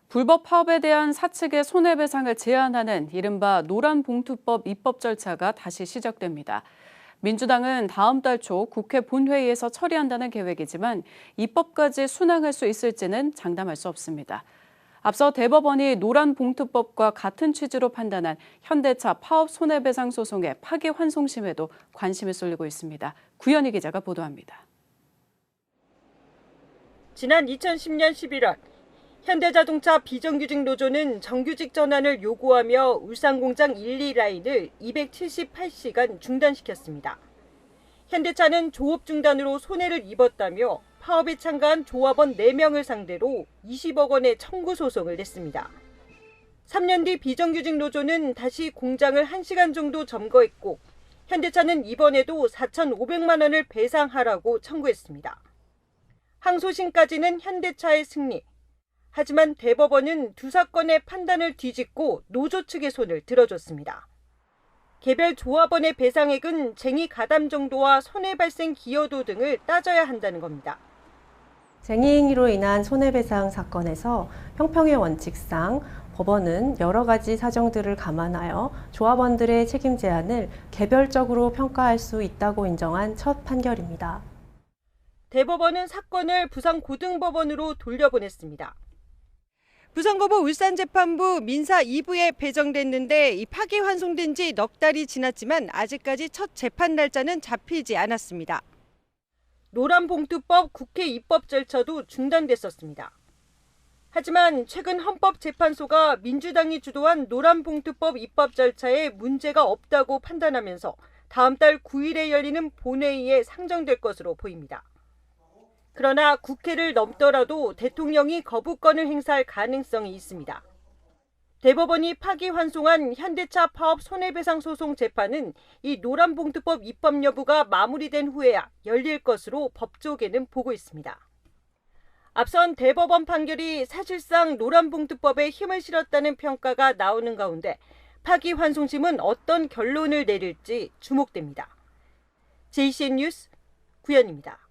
불법 파업에 대한 사측의 손해배상을 제한하는 이른바 노란봉투법 입법 절차가 다시 시작됩니다. 민주당은 다음 달 초 국회 본회의에서 처리한다는 계획이지만 입법까지 순항할 수 있을지는 장담할 수 없습니다. 앞서 대법원이 노란봉투법과 같은 취지로 판단한 현대차 파업 손해배상 소송의 파기환송심에도 관심이 쏠리고 있습니다. 구현희 기자가 보도합니다. 지난 2010년 11월 현대자동차 비정규직 노조는 정규직 전환을 요구하며 울산공장 1, 2라인을 278시간 중단시켰습니다. 현대차는 조업 중단으로 손해를 입었다며 파업에 참가한 조합원 4명을 상대로 20억 원의 청구 소송을 냈습니다. 3년 뒤 비정규직 노조는 다시 공장을 1시간 정도 점거했고 현대차는 이번에도 4,500만 원을 배상하라고 청구했습니다. 항소심까지는 현대차의 승리. 하지만 대법원은 두 사건의 판단을 뒤집고 노조 측의 손을 들어줬습니다. 개별 조합원의 배상액은 쟁의 가담 정도와 손해 발생 기여도 등을 따져야 한다는 겁니다. 쟁의행위로 인한 손해배상 사건에서 형평의 원칙상 법원은 여러 가지 사정들을 감안하여 조합원들의 책임 제한을 개별적으로 평가할 수 있다고 인정한 첫 판결입니다. 대법원은 사건을 부산고등법원으로 돌려보냈습니다. 부산고법 울산재판부 민사 2부에 배정됐는데 이 파기환송된 지 넉 달이 지났지만 아직까지 첫 재판 날짜는 잡히지 않았습니다. 노란봉투법 국회 입법 절차도 중단됐었습니다. 하지만 최근 헌법재판소가 민주당이 주도한 노란봉투법 입법 절차에 문제가 없다고 판단하면서 다음 달 9일에 열리는 본회의에 상정될 것으로 보입니다. 그러나 국회를 넘더라도 대통령이 거부권을 행사할 가능성이 있습니다. 대법원이 파기환송한 현대차 파업 손해배상 소송 재판은 이 노란봉투법 입법 여부가 마무리된 후에야 열릴 것으로 법조계는 보고 있습니다. 앞선 대법원 판결이 사실상 노란봉투법에 힘을 실었다는 평가가 나오는 가운데 파기환송심은 어떤 결론을 내릴지 주목됩니다. JCN 뉴스 구현입니다.